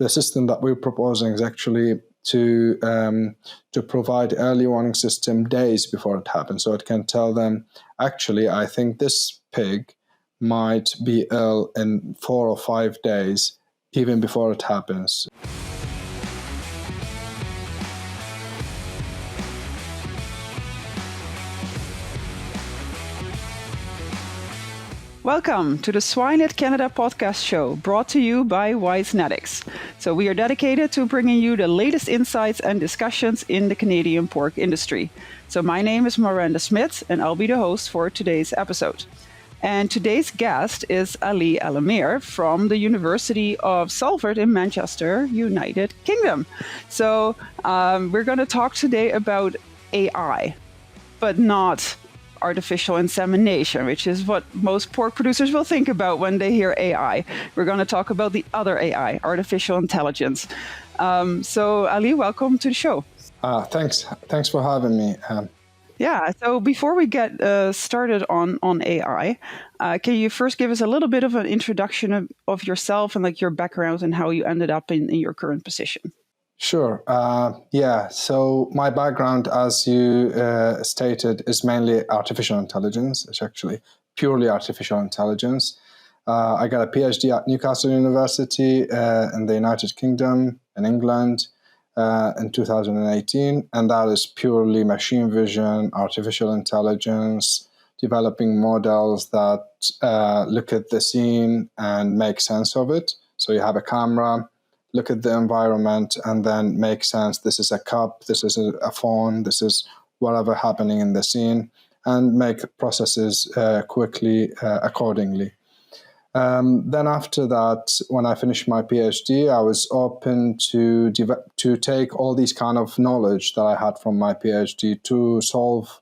The system that we're proposing is actually to provide early warning system days before it happens. So it can tell them, actually, I think this pig might be ill in 4 or 5 days, even before it happens. Welcome to the Swine Canada podcast show, brought to you by Wisenetics. So we are dedicated to bringing you the latest insights and discussions in the Canadian pork industry. So my name is Miranda Smith, and I'll be the host for today's episode. And today's guest is Ali Alameer from the University of Salford in Manchester, United Kingdom. So we're going to talk today about AI, but not artificial insemination, which is what most pork producers will think about when they hear AI. We're going to talk about the other AI, artificial intelligence. So Ali, welcome to the show. Thanks for having me. Yeah, so before we get started on AI, can you first give us a little bit of an introduction of yourself and like your background and how you ended up in your current position? Sure. So my background, as you stated, is mainly artificial intelligence. It's actually purely artificial intelligence. I got a PhD at Newcastle University in the United Kingdom, in England, in 2018. And that is purely machine vision, artificial intelligence, developing models that look at the scene and make sense of it. So you have a camera, look at the environment, and then make sense. This is a cup, this is a phone, this is whatever happening in the scene, and make processes quickly accordingly. Then after that, when I finished my PhD, I was open to take all these kind of knowledge that I had from my PhD to solve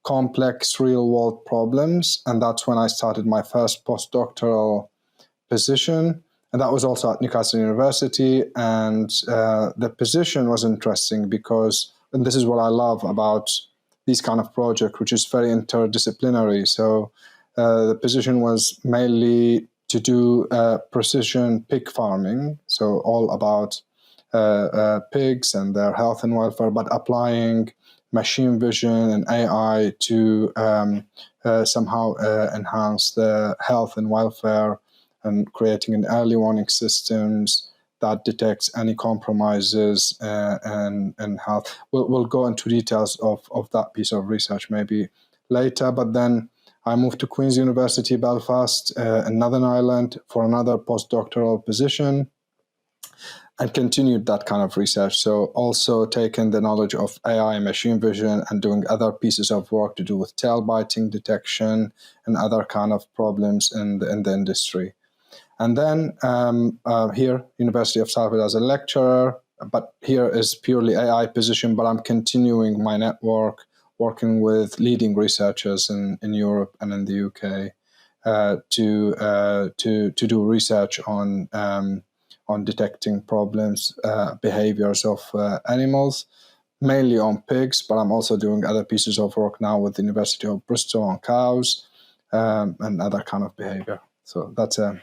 complex real-world problems. And that's when I started my first postdoctoral position. And that was also at Newcastle University. And the position was interesting because, and this is what I love about these kind of projects, which is very interdisciplinary. So the position was mainly to do precision pig farming, so all about pigs and their health and welfare, but applying machine vision and AI to somehow enhance the health and welfare and creating an early warning systems that detects any compromises in health. We'll go into details of that piece of research maybe later, but then I moved to Queen's University, Belfast, in Northern Ireland for another postdoctoral position and continued that kind of research. So also taking the knowledge of AI and machine vision and doing other pieces of work to do with tail biting detection and other kind of problems in the industry. And then here, University of Salford as a lecturer, but here is purely AI position, but I'm continuing my network, working with leading researchers in Europe and in the UK to do research on detecting problems, behaviors of animals, mainly on pigs, but I'm also doing other pieces of work now with the University of Bristol on cows and other kind of behavior. So that's a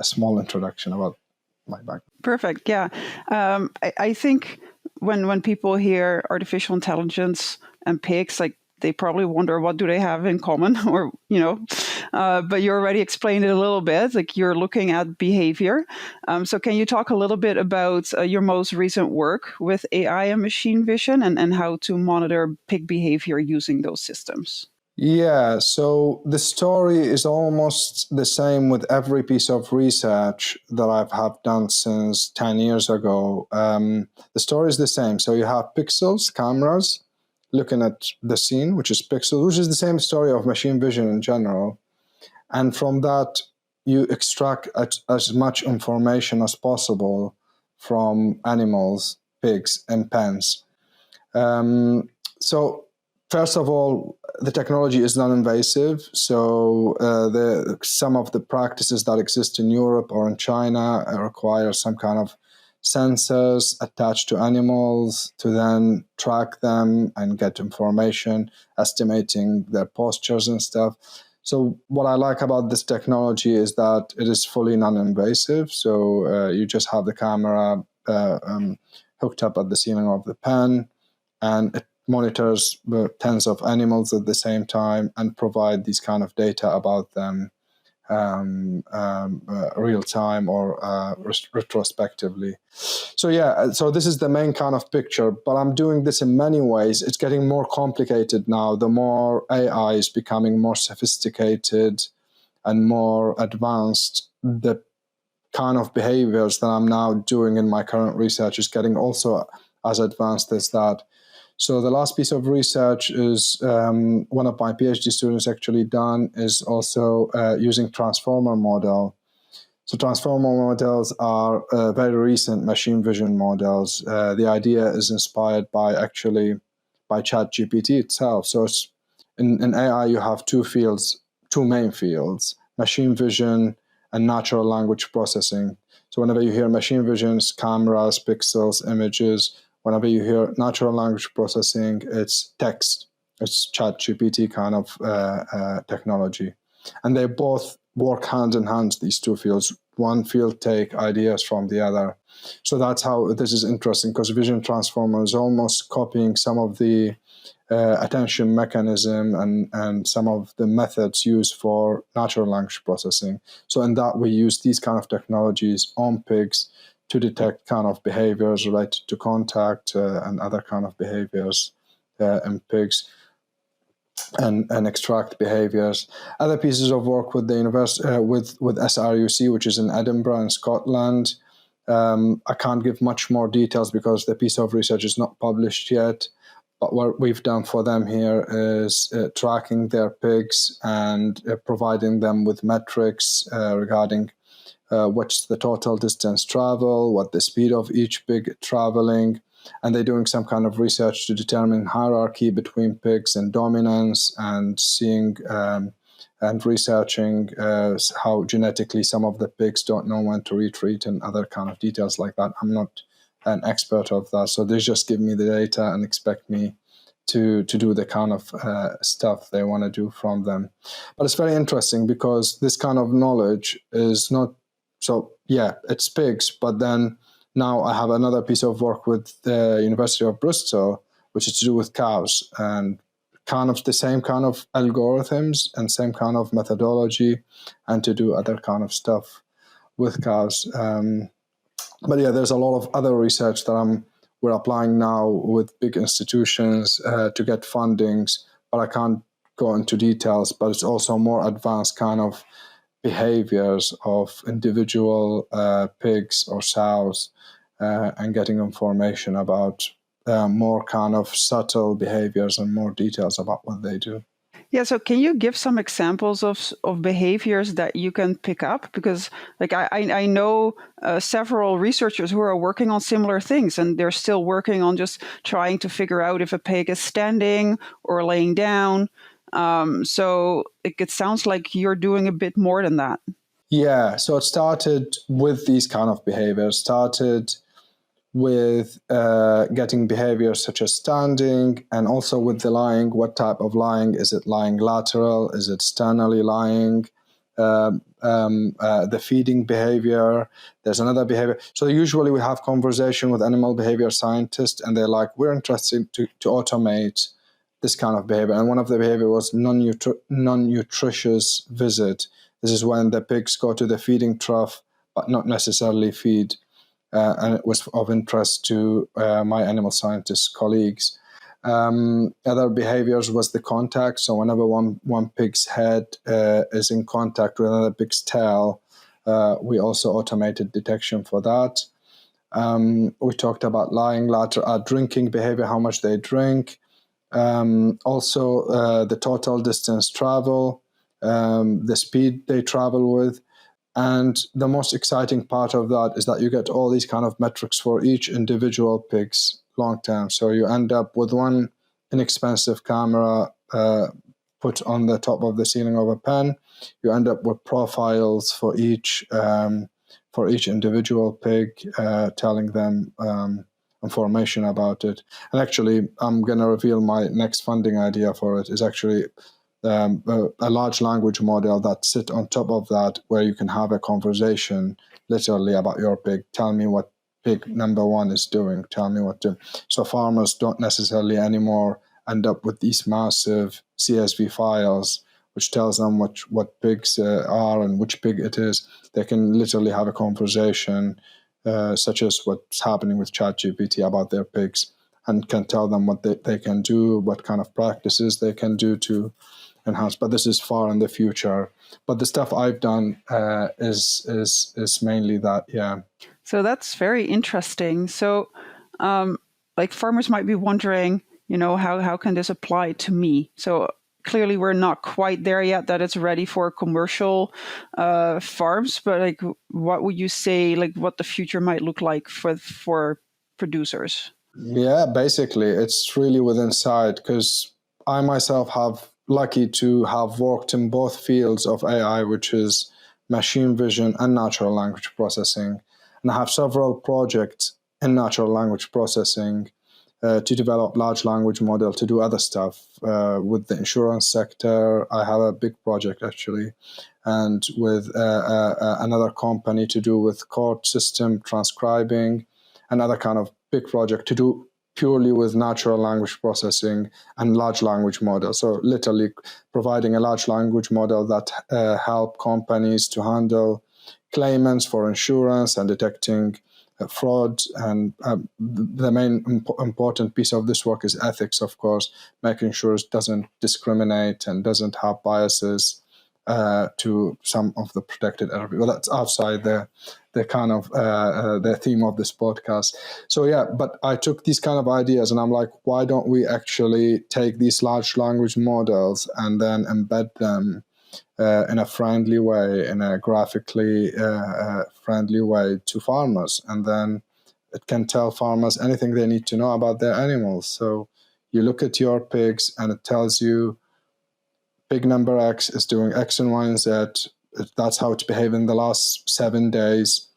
small introduction about my background. Perfect. Yeah. I think when people hear artificial intelligence and pigs, like they probably wonder what do they have in common, or but you already explained it a little bit. Like you're looking at behavior. So can you talk a little bit about your most recent work with AI and machine vision and how to monitor pig behavior using those systems? Yeah, so the story is almost the same with every piece of research that have done since 10 years ago. The story is the same. So you have pixels, cameras, looking at the scene, which is pixels, which is the same story of machine vision in general. And from that, you extract as much information as possible from animals, pigs, and pens. So first of all, the technology is non-invasive. So some of the practices that exist in Europe or in China require some kind of sensors attached to animals to then track them and get information, estimating their postures and stuff. So what I like about this technology is that it is fully non-invasive. So you just have the camera hooked up at the ceiling of the pen, and it monitors tens of animals at the same time and provide these kind of data about them real time or retrospectively. So yeah, so this is the main kind of picture, but I'm doing this in many ways. It's getting more complicated now. The more AI is becoming more sophisticated and more advanced, the kind of behaviors that I'm now doing in my current research is getting also as advanced as that. So the last piece of research is one of my PhD students actually done is also using transformer model. So transformer models are very recent machine vision models. The idea is inspired by ChatGPT itself. So it's, in AI, you have two main fields, machine vision and natural language processing. So whenever you hear machine vision, it's cameras, pixels, images. Whenever you hear natural language processing, it's text. It's ChatGPT kind of technology. And they both work hand in hand, these two fields. One field take ideas from the other. So that's how this is interesting, because vision transformer is almost copying some of the attention mechanism and some of the methods used for natural language processing. So in that, we use these kind of technologies on pigs to detect kind of behaviors related to contact and other kind of behaviors in pigs, and extract behaviors. Other pieces of work with the university, with SRUC, which is in Edinburgh in Scotland. I can't give much more details because the piece of research is not published yet. But what we've done for them here is tracking their pigs and providing them with metrics regarding what's the total distance travel, what the speed of each pig traveling, and they're doing some kind of research to determine hierarchy between pigs and dominance, and seeing and researching how genetically some of the pigs don't know when to retreat and other kind of details like that. I'm not an expert of that, so they just give me the data and expect me to do the kind of stuff they want to do from them. But it's very interesting because this kind of knowledge is not, so yeah, it's pigs, but then now I have another piece of work with the University of Bristol, which is to do with cows, and kind of the same kind of algorithms and same kind of methodology, and to do other kind of stuff with cows. But yeah, there's a lot of other research that we're applying now with big institutions to get fundings, but I can't go into details. But it's also more advanced kind of behaviors of individual pigs or sows, and getting information about more kind of subtle behaviors and more details about what they do. Yeah, so can you give some examples of behaviors that you can pick up? Because like I know several researchers who are working on similar things, and they're still working on just trying to figure out if a pig is standing or laying down. So it sounds like you're doing a bit more than that. Yeah, so it started with these kind of behaviors, started with getting behaviors such as standing, and also with the lying. What type of lying? Is it lying lateral? Is it sternally lying? The feeding behavior. There's another behavior. So usually we have conversation with animal behavior scientists, and they're like, we're interested to automate this kind of behavior. And one of the behavior was non-nutritious visit. This is when the pigs go to the feeding trough, but not necessarily feed. And it was of interest to my animal scientist colleagues. Other behaviors was the contact. So whenever one pig's head is in contact with another pig's tail, we also automated detection for that. We talked about lying lateral, drinking behavior, how much they drink. Also the total distance travel, the speed they travel with. And the most exciting part of that is that you get all these kind of metrics for each individual pig's long term. So you end up with one inexpensive camera put on the top of the ceiling of a pen. You end up with profiles for each individual pig, telling them information about it. And actually, I'm going to reveal my next funding idea for it is actually a large language model that sit on top of that, where you can have a conversation literally about your pig. Tell me what pig number one is doing. Tell me what to. So farmers don't necessarily anymore end up with these massive CSV files, which tells them what pigs are and which pig it is. They can literally have a conversation, such as what's happening with ChatGPT about their pigs, and can tell them what they can do, what kind of practices they can do to enhance. But this is far in the future. But the stuff I've done is mainly that, yeah. So that's very interesting. So, like farmers might be wondering, how can this apply to me? So clearly we're not quite there yet that it's ready for commercial farms. But like, what would you say, like, what the future might look like for producers? Yeah, basically, it's really within sight, because I myself have lucky to have worked in both fields of AI, which is machine vision and natural language processing. And I have several projects in natural language processing to develop large language model to do other stuff. With the insurance sector, I have a big project actually, and with another company to do with court system transcribing, another kind of big project to do purely with natural language processing and large language model. So literally providing a large language model that help companies to handle claimants for insurance and detecting fraud. And the main important piece of this work is ethics, of course, making sure it doesn't discriminate and doesn't have biases to some of the protected area. Well, that's outside the kind of the theme of this podcast. So yeah, but I took these kind of ideas and I'm like, why don't we actually take these large language models and then embed them in a friendly way, in a graphically friendly way to farmers, and then it can tell farmers anything they need to know about their animals. So you look at your pigs and it tells you pig number X is doing X and Y and Z. That's how it's behaved in the last 7 days.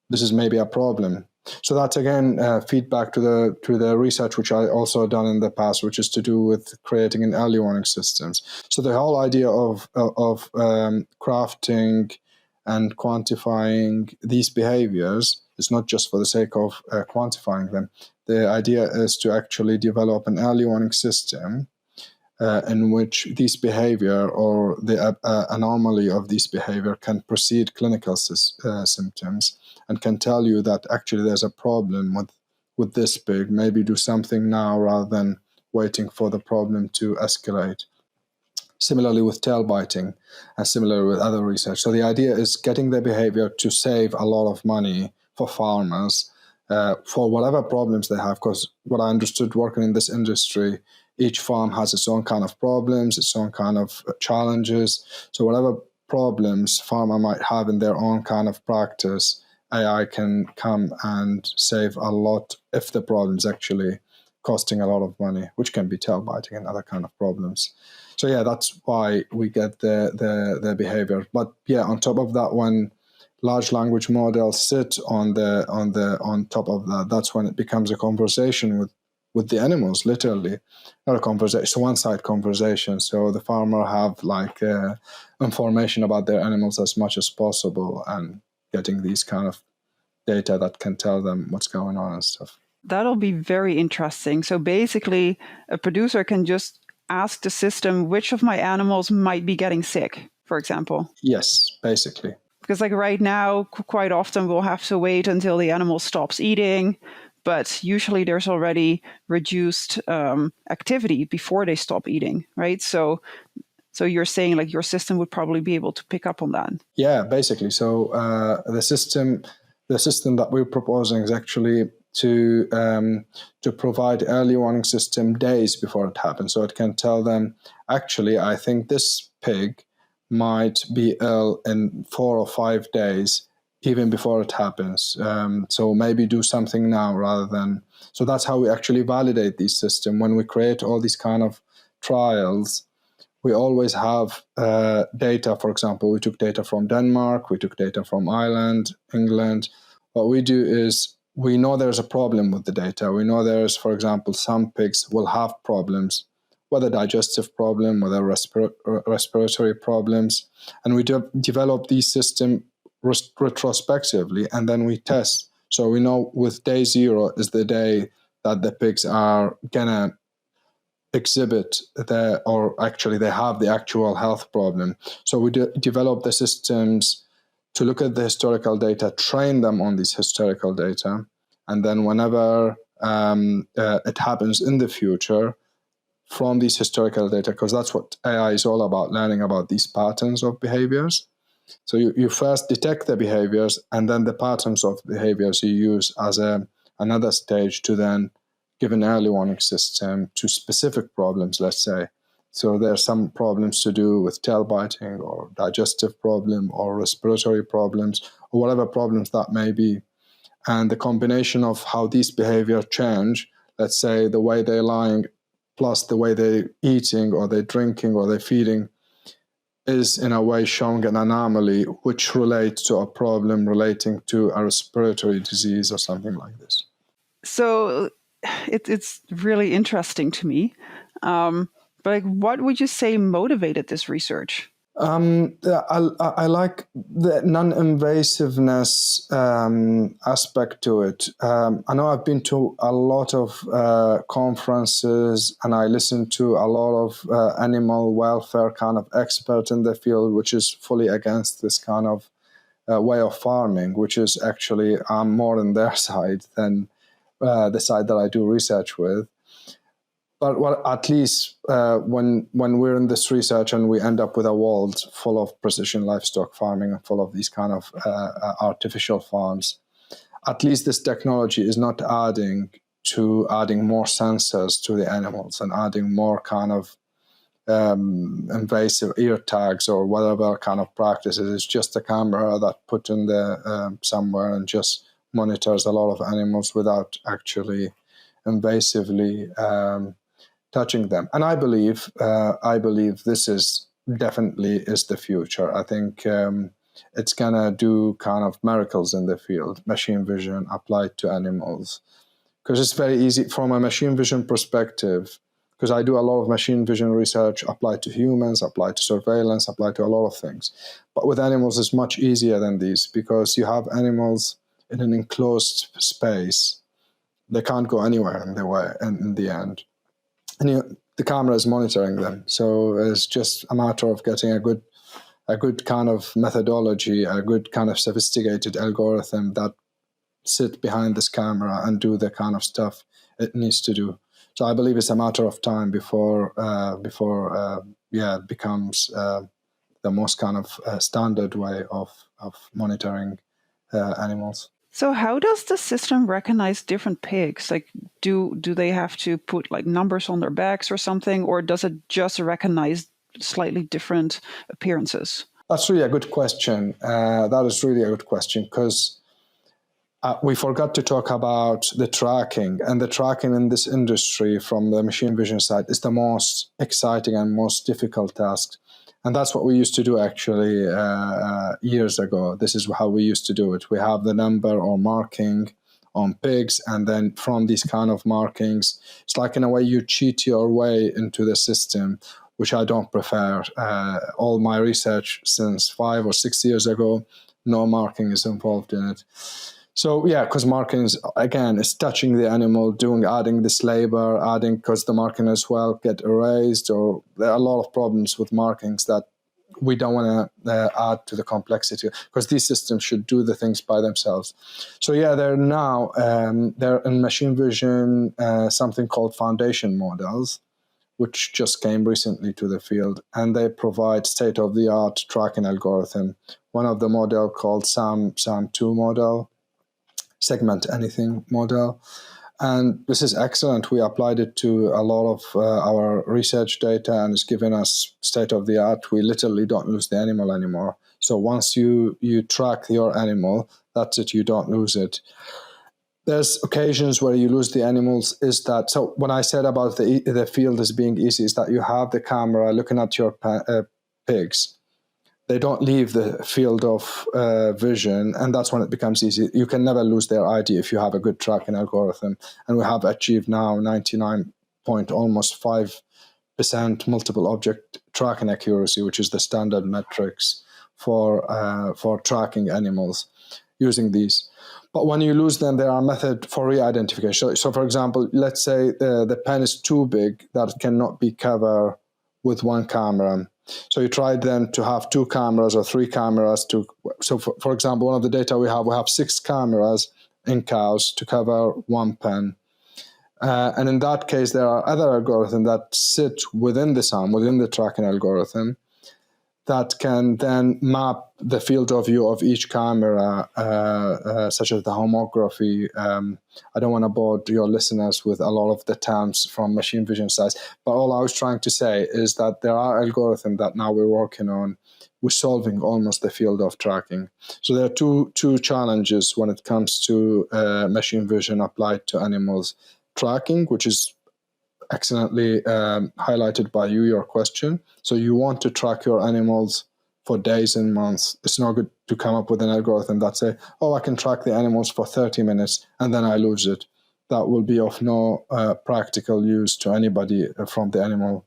This is maybe a problem. So that's again feedback to the research which I also done in the past, which is to do with creating an early warning systems. So the whole idea of crafting and quantifying these behaviors is not just for the sake of quantifying them. The idea is to actually develop an early warning system in which this behavior or the anomaly of this behavior can precede clinical symptoms and can tell you that actually there's a problem with this pig. Maybe do something now rather than waiting for the problem to escalate. Similarly with tail biting and similarly with other research. So the idea is getting the behavior to save a lot of money for farmers for whatever problems they have. Because what I understood working in this industry, each farm has its own kind of problems, its own kind of challenges. So whatever problems farmer might have in their own kind of practice, AI can come and save a lot if the problem is actually costing a lot of money, which can be tail biting and other kind of problems. So yeah, that's why we get the behavior. But yeah, on top of that, when large language models sit on top of that, that's when it becomes a conversation with the animals, literally. Not a conversation, it's a one-side conversation. So the farmer have like information about their animals as much as possible and getting these kind of data that can tell them what's going on and stuff. That'll be very interesting. So basically, a producer can just ask the system which of my animals might be getting sick, for example. Yes, basically. Because like right now, quite often we'll have to wait until the animal stops eating, but usually there's already reduced activity before they stop eating, right? So you're saying like your system would probably be able to pick up on that. Yeah, basically. So the system that we're proposing is actually to provide early warning system days before it happens. So it can tell them, actually, I think this pig might be ill in 4 or 5 days, even before it happens. So maybe do something now rather than... So that's how we actually validate these systems. When we create all these kind of trials, we always have data. For example, we took data from Denmark, we took data from Ireland, England. What we do is we know there's a problem with the data. We know there's, for example, some pigs will have problems whether digestive problem, whether respiratory problems. And we develop these systems retrospectively, and then we test. So we know with day 0 is the day that the pigs are gonna exhibit or actually they have the actual health problem. So we develop the systems to look at the historical data, train them on these historical data, and then whenever it happens in the future, from these historical data, because that's what AI is all about, learning about these patterns of behaviors. So you first detect the behaviors, and then the patterns of behaviors you use as another stage to then give an early warning system to specific problems, let's say. So there are some problems to do with tail biting or digestive problem or respiratory problems or whatever problems that may be. And the combination of how these behaviors change, let's say the way they're lying plus the way they're eating or they're drinking or they're feeding, is in a way showing an anomaly which relates to a problem relating to a respiratory disease or something like this. So it's really interesting to me. But what would you say motivated this research? I like the non-invasiveness aspect to it. I know I've been to a lot of conferences, and I listen to a lot of animal welfare kind of expert in the field, which is fully against this kind of way of farming, which is actually I'm more on their side than the side that I do research with. But at least when we're in this research and we end up with a world full of precision livestock farming and full of these kind of artificial farms, at least this technology is not adding more sensors to the animals and adding more kind of invasive ear tags or whatever kind of practices. It's just a camera that put in there somewhere and just monitors a lot of animals without actually invasively touching them. And I believe this is definitely is the future. I think it's gonna do kind of miracles in the field, machine vision applied to animals, because it's very easy from a machine vision perspective. Because I do a lot of machine vision research applied to humans, applied to surveillance, applied to a lot of things. But with animals, it's much easier than these because you have animals in an enclosed space. They can't go anywhere in the end. And the camera is monitoring them. So it's just a matter of getting a good kind of methodology, a good kind of sophisticated algorithm that sit behind this camera and do the kind of stuff it needs to do. So I believe it's a matter of time before it becomes the most kind of standard way of monitoring animals. So how does the system recognize different pigs? Like, do they have to put like numbers on their backs or something, or does it just recognize slightly different appearances? That's really a good question. That is really a good question because we forgot to talk about the tracking, and the tracking in this industry from the machine vision side is the most exciting and most difficult task. And that's what we used to do actually years ago. This is how we used to do it. We have the number or marking on pigs, and then from these kind of markings, it's like in a way you cheat your way into the system, which I don't prefer. All my research since 5 or 6 years ago, no marking is involved in it. So yeah, because marking is, again, is touching the animal, adding this labor, because the marking as well get erased, or there are a lot of problems with markings that we don't want to add to the complexity, because these systems should do the things by themselves. So yeah, they're in machine vision, something called foundation models, which just came recently to the field, and they provide state-of-the-art tracking algorithm. One of the model called SAM2 model, segment anything model. And this is excellent. We applied it to a lot of our research data, and it's given us state of the art. We literally don't lose the animal anymore. So once you track your animal, that's it, you don't lose it. There's occasions where you lose the animals. So when I said about the field as being easy, is that you have the camera looking at your pigs. They don't leave the field of vision, and that's when it becomes easy. You can never lose their ID if you have a good tracking algorithm, and we have achieved now 99.5% 100% multiple object tracking accuracy, which is the standard metrics for tracking animals using these. But when you lose them, there are methods for re-identification. So for example, let's say the pen is too big that it cannot be covered with one camera. So you try then to have 2 cameras or 3 cameras. So for example, one of the data we have 6 cameras in cows to cover one pen. And in that case, there are other algorithms that sit within the SAM, within the tracking algorithm, that can then map the field of view of each camera, such as the homography. I don't want to bore your listeners with a lot of the terms from machine vision size, but all I was trying to say is that there are algorithms that now we're working on. We're solving almost the field of tracking. So there are two challenges when it comes to machine vision applied to animals. Tracking, which is excellently highlighted by your question. So you want to track your animals for days and months. It's not good to come up with an algorithm that say, oh, I can track the animals for 30 minutes and then I lose it. That will be of no practical use to anybody from the animal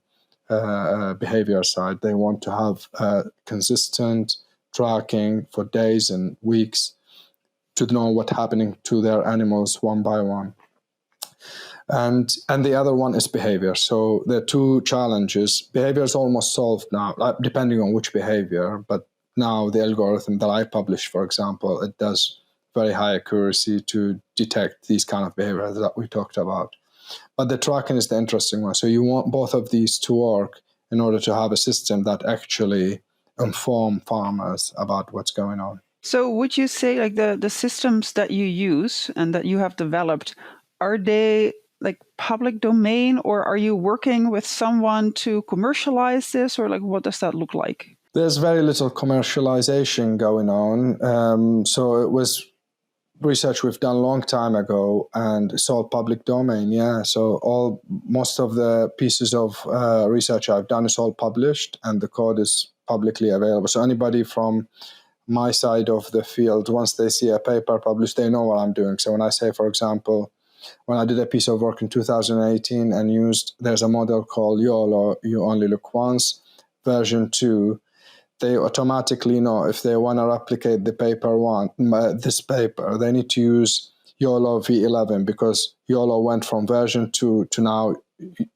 behavior side. They want to have consistent tracking for days and weeks to know what's happening to their animals one by one. And the other one is behavior. So the 2 challenges. Behavior is almost solved now, depending on which behavior. But now the algorithm that I publish, for example, it does very high accuracy to detect these kind of behaviors that we talked about. But the tracking is the interesting one. So you want both of these to work in order to have a system that actually inform farmers about what's going on. So would you say like the systems that you use and that you have developed, are they like public domain, or are you working with someone to commercialize this, or like what does that look like? There's very little commercialization going on. So it was research we've done a long time ago, and it's all public domain. Yeah. So most of the pieces of research I've done is all published, and the code is publicly available. So anybody from my side of the field, once they see a paper published, they know what I'm doing. So when I say, for example, when I did a piece of work in 2018 and there's a model called YOLO, You Only Look Once, version 2, they automatically know if they want to replicate this paper, they need to use YOLO V11, because YOLO went from version 2 to now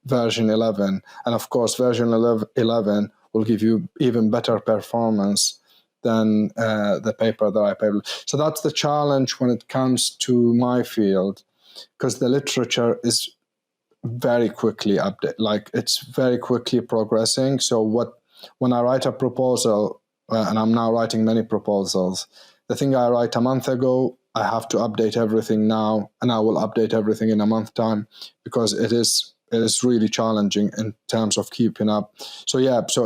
version 11. And of course, version 11 will give you even better performance than the paper that I published. So that's the challenge when it comes to my field, because the literature is very quickly it's very quickly progressing. So when I write a proposal, and I'm now writing many proposals, the thing I write a month ago, I have to update everything now, and I will update everything in a month's time, because it is really challenging in terms of keeping up. So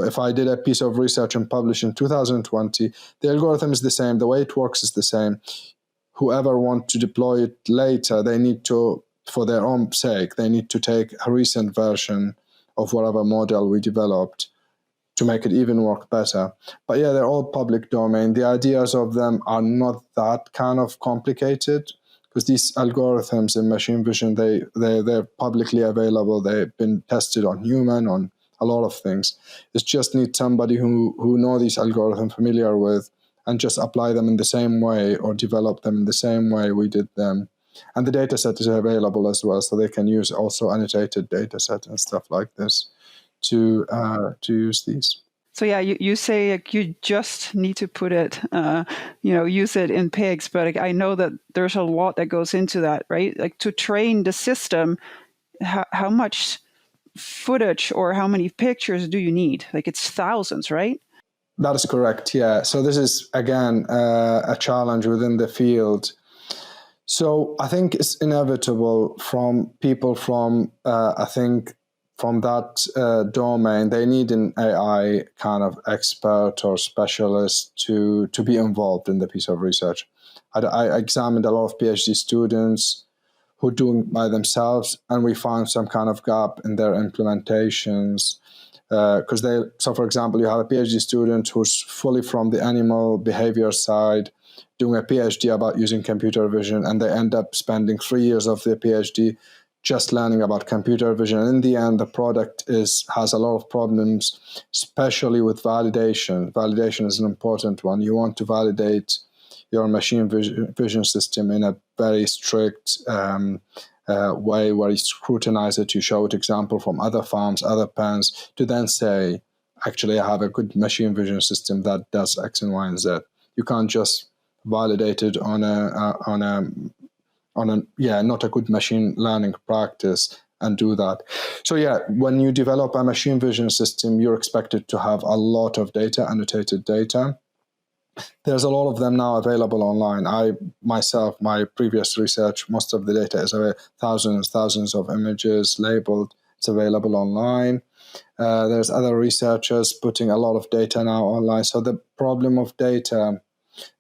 if I did a piece of research and published in 2020, the algorithm is the same, the way it works is the same. Whoever wants to deploy it later, they need to, for their own sake, they need to take a recent version of whatever model we developed to make it even work better. But yeah, they're all public domain. The ideas of them are not that kind of complicated, because these algorithms in machine vision, they're publicly available. They've been tested on human, on a lot of things. It just needs somebody who know these algorithms, familiar with, and just apply them in the same way or develop them in the same way we did them. And the data set is available as well, so they can use also annotated data set and stuff like this to use these. So yeah, you say like, you just need to put it, use it in pigs, but like, I know that there's a lot that goes into that, right? Like to train the system, how much footage or how many pictures do you need? Like it's thousands, right? That is correct, yeah. So this is, again, a challenge within the field. So I think it's inevitable from people from that domain, they need an AI kind of expert or specialist to be involved in the piece of research. I examined a lot of PhD students who are doing it by themselves, and we found some kind of gap in their implementations. So for example, you have a PhD student who's fully from the animal behavior side, doing a PhD about using computer vision, and they end up spending 3 years of their PhD just learning about computer vision. In the end, the product has a lot of problems, especially with validation. Validation is an important one. You want to validate your machine vision system in a very strict way, where you scrutinize it, you show it example from other farms, other pens, to then say, actually, I have a good machine vision system that does X and Y and Z. You can't just validate it on not a good machine learning practice and do that. So when you develop a machine vision system, you're expected to have a lot of data, annotated data. There's a lot of them now available online. My previous research, most of the data is thousands of images labeled. It's available online. There's other researchers putting a lot of data now online. So the problem of data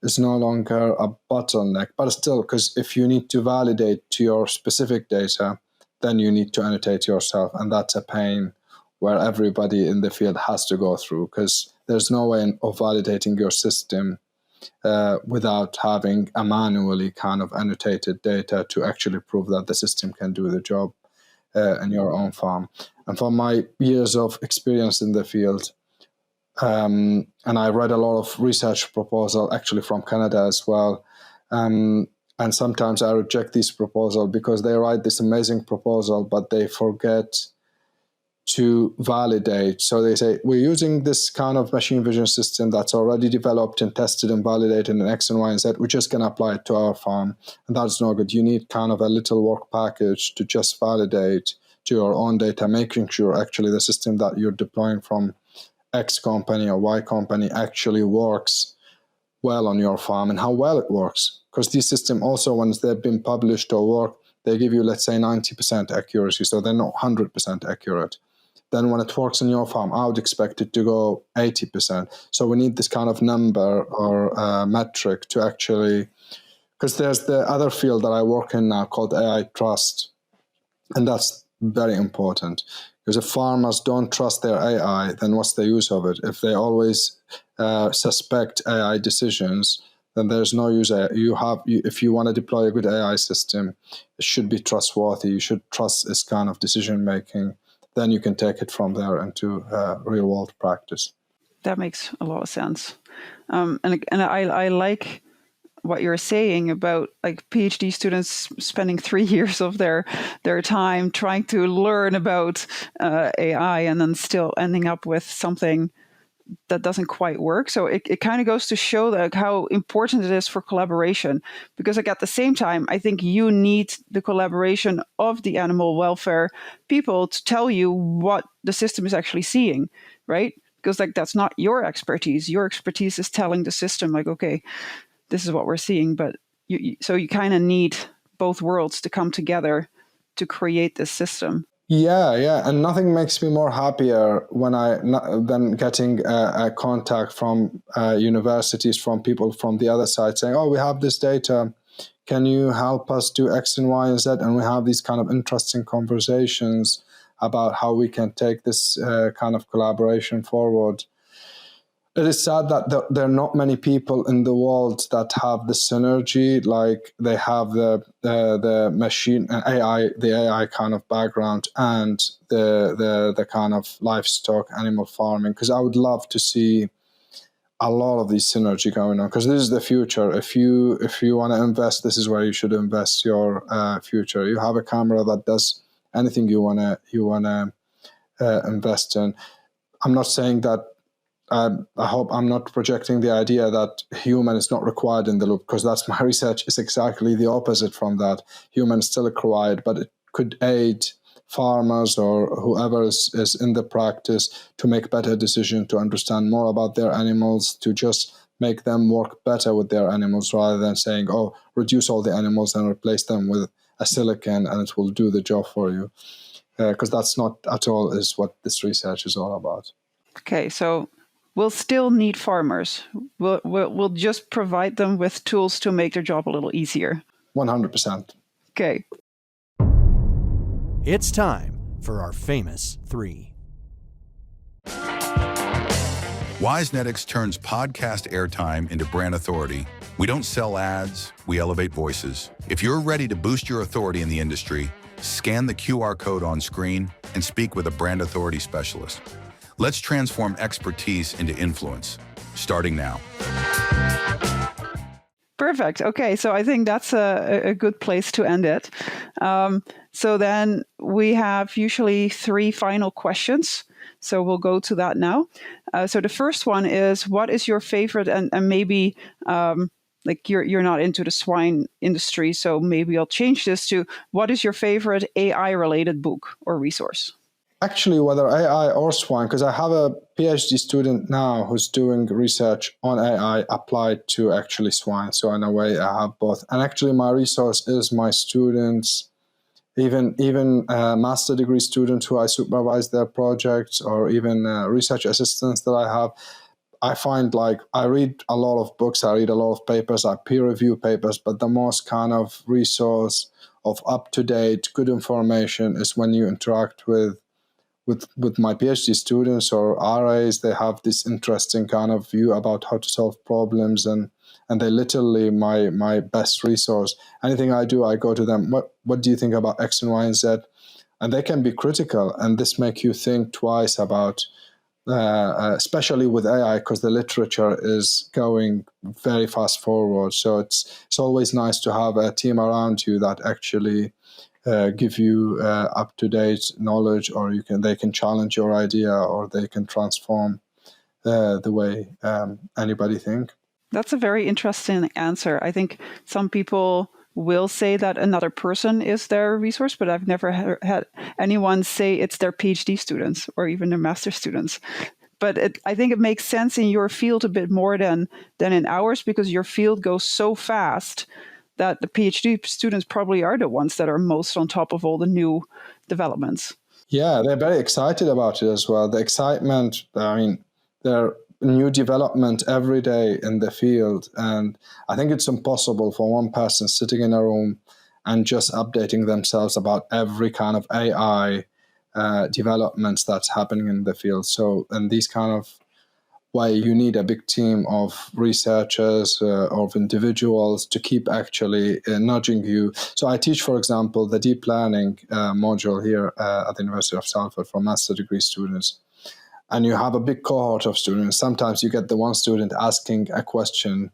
is no longer a bottleneck, but still, because if you need to validate to your specific data, then you need to annotate yourself. And that's a pain where everybody in the field has to go through, because there's no way of validating your system without having a manually kind of annotated data to actually prove that the system can do the job in your own farm. And from my years of experience in the field, and I read a lot of research proposal actually from Canada as well, and sometimes I reject these proposals because they write this amazing proposal, but they forget to validate. So they say, we're using this kind of machine vision system that's already developed and tested and validated in X and Y and Z. We're just going to apply it to our farm. And that's no good. You need kind of a little work package to just validate to your own data, making sure actually the system that you're deploying from X company or Y company actually works well on your farm and how well it works. Because these systems also, once they've been published or work, they give you, let's say, 90% accuracy. So they're not 100% accurate. Then when it works on your farm, I would expect it to go 80%. So we need this kind of number or metric to actually, because there's the other field that I work in now called AI trust. And that's very important, because if farmers don't trust their AI, then what's the use of it? If they always suspect AI decisions, then there's no use. If you want to deploy a good AI system, it should be trustworthy. You should trust this kind of decision making. Then you can take it from there into real world practice. That makes a lot of sense. And I like what you're saying about like PhD students spending 3 years of their time trying to learn about AI and then still ending up with something that doesn't quite work. So it kind of goes to show like how important it is for collaboration, because like at the same time, I think you need the collaboration of the animal welfare people to tell you what the system is actually seeing, right? Because like that's not your expertise. Your expertise is telling the system like, okay, this is what we're seeing. But so you kind of need both worlds to come together to create this system. Yeah, and nothing makes me more happier than getting a contact from universities, from people from the other side saying, oh, we have this data, can you help us do X and Y and Z? And we have these kind of interesting conversations about how we can take this kind of collaboration forward. It is sad that there are not many people in the world that have the synergy, like they have the machine and the AI kind of background and the kind of livestock animal farming. Because I would love to see a lot of these synergy going on, because this is the future. If you want to invest, this is where you should invest your future. You have a camera that does anything you wanna invest in. I'm not saying that. I hope I'm not projecting the idea that human is not required in the loop, because that's my research is exactly the opposite from that. Human is still required, but it could aid farmers or whoever is in the practice to make better decisions, to understand more about their animals, to just make them work better with their animals, rather than saying, oh, reduce all the animals and replace them with a silicon and it will do the job for you. Because that's not at all is what this research is all about. Okay, so we'll still need farmers. We'll just provide them with tools to make their job a little easier. 100%. Okay. It's time for our famous three. WiseNetics turns podcast airtime into brand authority. We don't sell ads, we elevate voices. If you're ready to boost your authority in the industry, scan the QR code on screen and speak with a brand authority specialist. Let's transform expertise into influence, starting now. Perfect. Okay, so I think that's a good place to end it. So then we have usually 3 final questions. So we'll go to that now. So the first one is, what is your favorite, and maybe like you're not into the swine industry, so maybe I'll change this to, what is your favorite AI-related book or resource? Actually, whether AI or swine, because I have a PhD student now who's doing research on AI applied to actually swine. So in a way, I have both. And actually, my resource is my students, even master degree students who I supervise their projects, or even research assistants that I have. I find, like, I read a lot of books, I read a lot of papers, I peer review papers, but the most kind of resource of up-to-date, good information is when you interact with my PhD students or RAs. They have this interesting kind of view about how to solve problems, and they're literally my best resource. Anything I do, I go to them. What do you think about X and Y and Z? And they can be critical, and this make you think twice about, especially with AI, because the literature is going very fast forward. So it's always nice to have a team around you that actually give you up-to-date knowledge, or they can challenge your idea, or they can transform the way anybody think. That's a very interesting answer. I think some people will say that another person is their resource, but I've never had anyone say it's their PhD students or even their master students. But I think it makes sense in your field a bit more than in ours, because your field goes so fast that the PhD students probably are the ones that are most on top of all the new developments. Yeah, they're very excited about it as well. The excitement, I mean, there are new development every day in the field. And I think it's impossible for one person sitting in a room and just updating themselves about every kind of AI developments that's happening in the field. So in these kind of way, you need a big team of researchers, of individuals to keep actually nudging you. So I teach, for example, the deep learning module here at the University of Salford for master degree students. And you have a big cohort of students. Sometimes you get the one student asking a question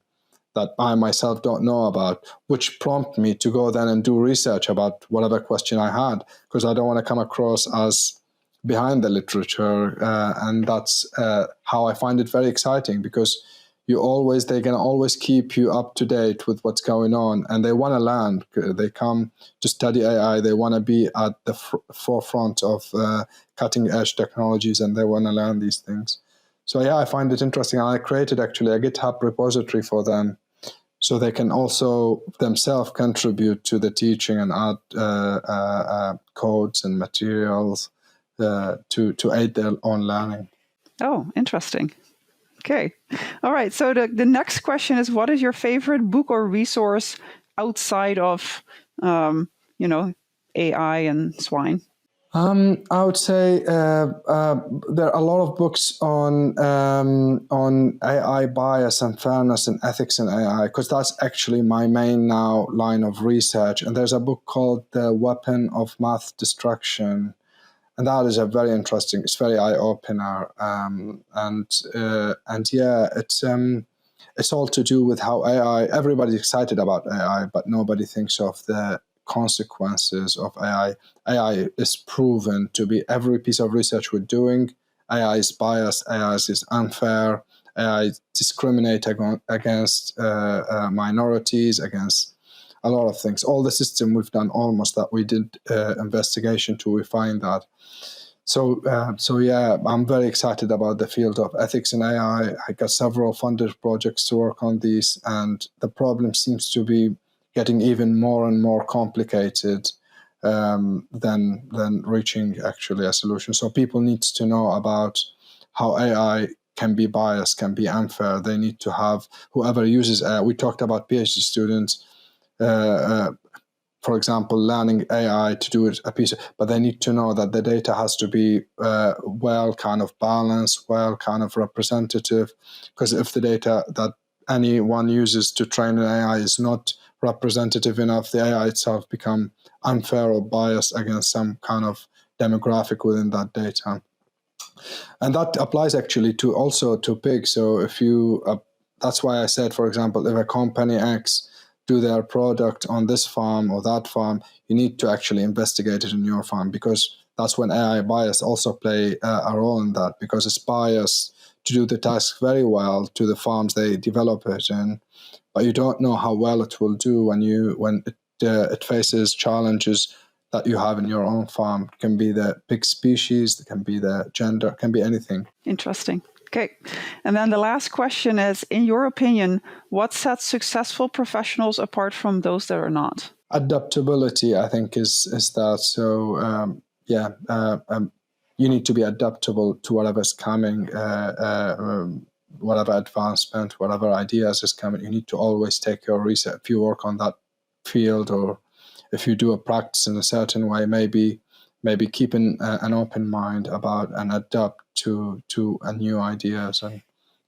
that I myself don't know about, which prompt me to go then and do research about whatever question I had, because I don't want to come across as behind the literature. And that's how I find it very exciting, because they can always keep you up to date with what's going on, and they want to learn. They come to study AI. They want to be at the forefront of cutting edge technologies, and they want to learn these things. So yeah, I find it interesting. I created actually a GitHub repository for them, so they can also themselves contribute to the teaching and add codes and materials to aid their own learning. Oh, interesting. Okay. All right. So the next question is, what is your favorite book or resource outside of, AI and swine? I would say there are a lot of books on AI bias and fairness and ethics in AI, because that's actually my main now line of research. And there's a book called The Weapon of Math Destruction. And that is a very interesting, it's very eye-opener. And yeah, it's all to do with how AI, everybody's excited about AI, but nobody thinks of the consequences of AI. AI is proven to be, every piece of research we're doing, AI is biased, AI is unfair, AI discriminates against minorities, against a lot of things. All the system we've done almost that we did investigation to refine that. So yeah, I'm very excited about the field of ethics in AI. I got several funded projects to work on these, and the problem seems to be getting even more and more complicated than reaching actually a solution. So people need to know about how AI can be biased, can be unfair. They need to have, whoever uses AI, we talked about PhD students, for example, learning AI to do it a piece, but they need to know that the data has to be well kind of balanced, well kind of representative, because if the data that anyone uses to train an AI is not representative enough, the AI itself become unfair or biased against some kind of demographic within that data. And that applies actually to also to pigs. So if you, that's why I said, for example, if a company X do their product on this farm or that farm, you need to actually investigate it in your farm, because that's when AI bias also play a role in that, because it's biased to do the task very well to the farms they develop it in, but you don't know how well it will do when it faces challenges that you have in your own farm. It can be the pig species, it can be the gender, it can be anything. Interesting. Okay. And then the last question is, in your opinion, what sets successful professionals apart from those that are not? Adaptability, I think, is that. So, you need to be adaptable to whatever's coming, whatever advancement, whatever ideas is coming. You need to always take your research. If you work on that field, or if you do a practice in a certain way, maybe keeping an open mind about and adapt to a new ideas and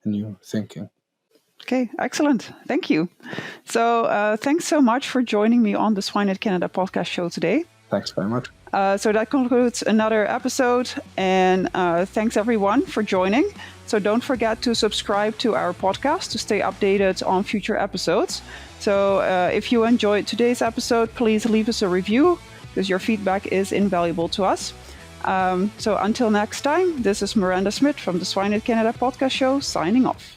new thinking. Okay, excellent. Thank you. So thanks so much for joining me on the Swine Canada podcast show today. Thanks very much. So that concludes another episode, and thanks everyone for joining. So don't forget to subscribe to our podcast to stay updated on future episodes. So if you enjoyed today's episode, please leave us a review, because your feedback is invaluable to us. So until next time, this is Miranda Smith from the Swine Canada podcast show, signing off.